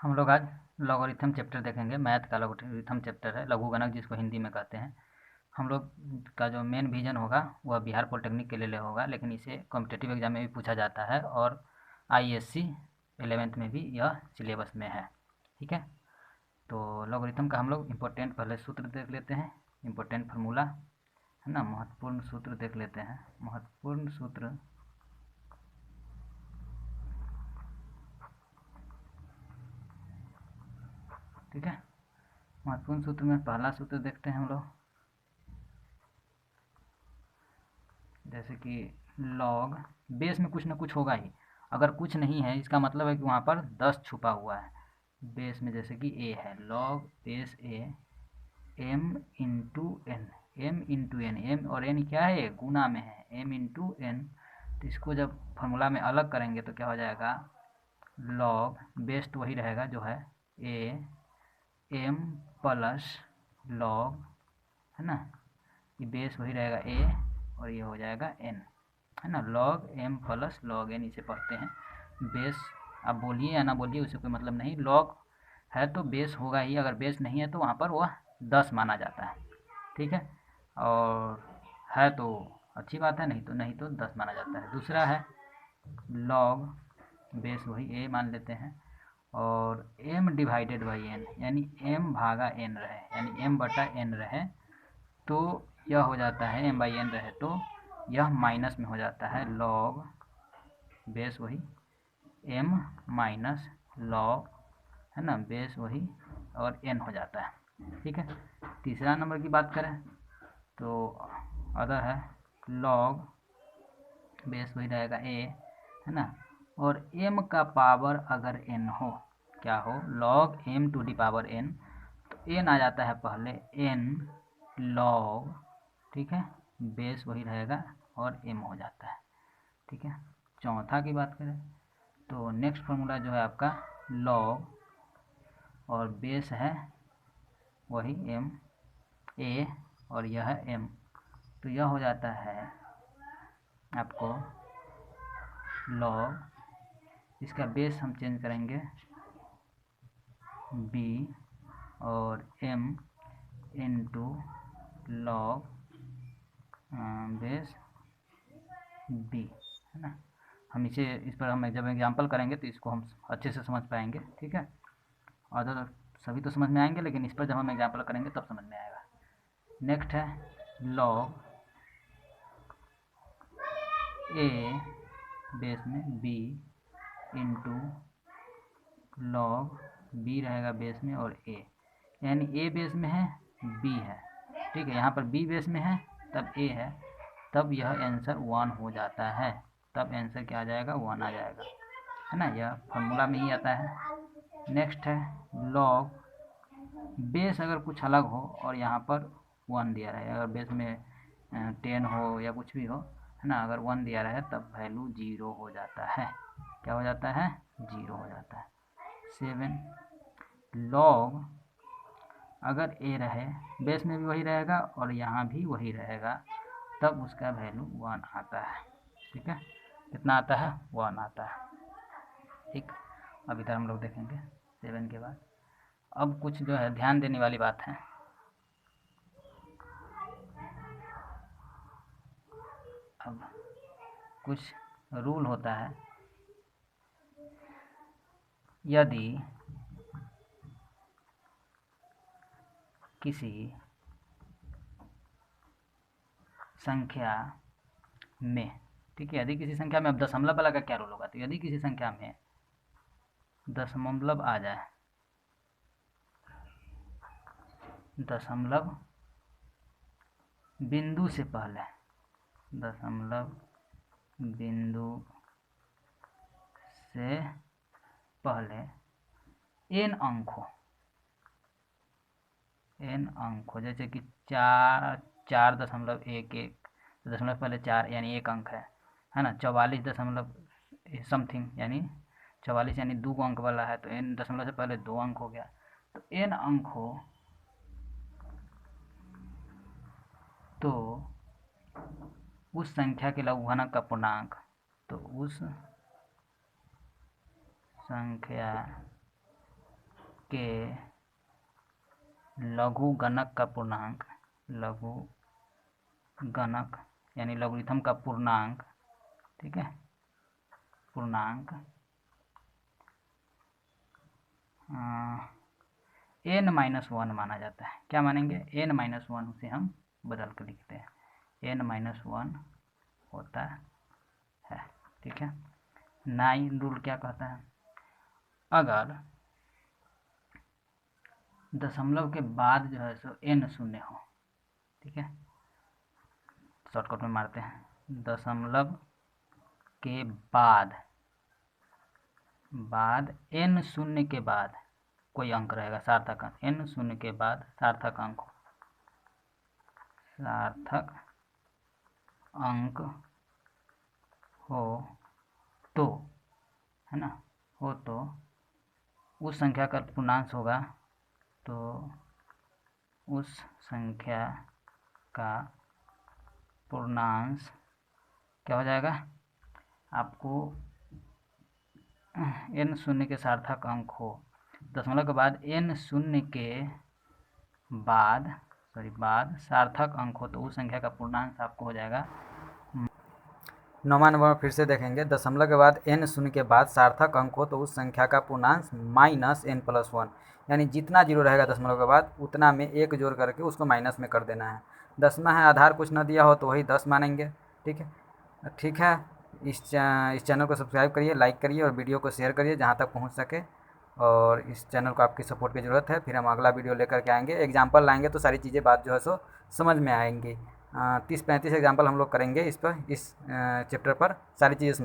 हम लोग आज लॉगरिथम चैप्टर देखेंगे। मैथ का लॉगरिथम चैप्टर है, लघुगणक जिसको हिंदी में कहते हैं। हम लोग का जो मेन विजन होगा वह बिहार पॉलिटेक्निक के लिए होगा, लेकिन इसे कॉम्पिटिटिव एग्जाम में भी पूछा जाता है और आईएएससी 11th में भी यह सिलेबस में है। ठीक है, तो लॉगरिथम का हम लोग इम्पोर्टेंट पहले सूत्र देख लेते हैं, इम्पोर्टेंट फार्मूला है ना, महत्वपूर्ण सूत्र देख लेते हैं। महत्वपूर्ण सूत्र ठीक है, महत्वपूर्ण सूत्र में पहला सूत्र देखते हैं हम लोग, जैसे कि लॉग बेस में कुछ ना कुछ होगा ही। अगर कुछ नहीं है इसका मतलब है कि वहाँ पर 10 छुपा हुआ है बेस में। जैसे कि ए है, log base a m into n, m into n, m और एन क्या है, गुना में है, एम इंटू एन। तो इसको जब फॉर्मूला में अलग करेंगे तो क्या हो जाएगा, लॉग बेस तो वही रहेगा जो है ए एम प्लस लॉग, है ना, ये बेस वही रहेगा ए और ये हो जाएगा एन, है ना, log m plus log n इसे पढ़ते हैं। बेस आप बोलिए या ना बोलिए उससे कोई मतलब नहीं, लॉग है तो बेस होगा ही, अगर बेस नहीं है तो वहाँ पर वह 10 माना जाता है। ठीक है, और है तो अच्छी बात है, नहीं तो 10 माना जाता है। दूसरा है लॉग बेस वही ए मान लेते हैं और m डिवाइडेड बाई एन, यानी m भागा n रहे, यानी m बटा n रहे तो यह हो जाता है m बाई एन रहे तो यह माइनस में हो जाता है, लॉग बेस वही m माइनस लॉग, है ना, बेस वही और n हो जाता है। ठीक है, तीसरा नंबर की बात करें तो अदर है लॉग बेस वही रहेगा a, है ना, और m का पावर अगर n हो, क्या हो, log m to the power n, तो n आ जाता है पहले n log, ठीक है, बेस वही रहेगा और m हो जाता है। ठीक है, चौथा की बात करें तो नेक्स्ट फार्मूला जो है आपका log और बेस है वही m a और यह है m, तो यह हो जाता है आपको log, इसका बेस हम चेंज करेंगे b और m into log base b, है ना। हम इस पर हम जब एग्जांपल करेंगे तो इसको हम अच्छे से समझ पाएंगे। ठीक है, अदर सभी तो समझ में आएंगे लेकिन इस पर जब हम एग्जांपल करेंगे तब समझ में आएगा। नेक्स्ट है लॉग a बेस में b इंटू लॉग b रहेगा बेस में और a, यानी a बेस में है b है, ठीक है, यहाँ पर b बेस में है तब a है, तब यह आंसर 1 हो जाता है, तब आंसर क्या आ जाएगा, 1 आ जाएगा, है ना, यह फॉर्मूला में ही आता है। नेक्स्ट है लॉग बेस अगर कुछ अलग हो और यहाँ पर 1 दिया रहे, अगर बेस में 10 हो या कुछ भी हो, है ना, अगर 1 दिया रहे तब वैल्यू 0 हो जाता है, क्या हो जाता है, 0 हो जाता है। 7 लॉग अगर a रहे, बेस में भी वही रहेगा और यहाँ भी वही रहेगा, तब उसका वैल्यू 1 आता है। ठीक है, कितना आता है, 1 आता है। ठीक, अब इधर हम लोग देखेंगे 7 के बाद। अब कुछ जो है ध्यान देने वाली बात है, अब कुछ रूल होता है, यदि किसी संख्या में, ठीक है, यदि किसी संख्या में, अब दशमलव वाला का क्या रूल होगा, तो यदि किसी संख्या में दशमलव आ जाए, दशमलव बिंदु से पहले, दशमलव बिंदु से पहले n अंक हो, n अंक हो, जैसे कि 4.11, दशमलव पहले 4 यानी 1 अंक है ना, 44 दशमलव समथिंग यानी 44 यानी 2 अंक वाला है, तो n दशमलव से पहले 2 अंक हो गया, तो n अंक हो तो उस संख्या के लघुगणक का पूर्णांक, तो उस संख्या के लघु गणक का पूर्णांक, लघु गणक यानी लघुलिथम का पूर्णांक, ठीक है, पूर्णांक n-1 माना जाता है। क्या मानेंगे? n-1, उसे हम बदल कर लिखते हैं, n-1 होता है, ठीक है। 9 रूल क्या कहता है? अगर दशमलव के बाद जो है सो n शून्य हो, ठीक है, शॉर्टकट में मारते हैं, दशमलव के बाद n शून्य के बाद कोई अंक रहेगा, सार्थक अंक, n शून्य के बाद सार्थक अंक हो, सार्थक अंक हो तो, है ना, हो तो उस संख्या का पूर्णांक होगा, तो उस संख्या का पूर्णांक क्या हो जाएगा? आपको n शून्य के सार्थक अंक हो, दशमलव के बाद n शून्य के बाद सार्थक अंक हो, तो उस संख्या का पूर्णांक आपको हो जाएगा। 9वां नंबर फिर से देखेंगे, दशमलव के बाद n शून्य के बाद सार्थक अंक हो तो उस संख्या का पूर्णांक -n+1, यानी जितना जीरो रहेगा दशमलव के बाद उतना में एक जोड़ करके उसको माइनस में कर देना है। 10वां है, आधार कुछ न दिया हो तो वही 10 मानेंगे, ठीक है। ठीक है, इस चैनल को सब्सक्राइब करिए, लाइक करिए और वीडियो को शेयर करिए जहाँ तक पहुँच सके, और इस चैनल को आपकी सपोर्ट की ज़रूरत है। फिर हम अगला वीडियो लेकर के आएंगे, एग्जाम्पल लाएंगे तो सारी चीज़ें बात जो है सो समझ में आएंगी। 30-35 एग्जाम्पल हम लोग करेंगे इस पर, इस चैप्टर पर, सारी चीज़ें समझ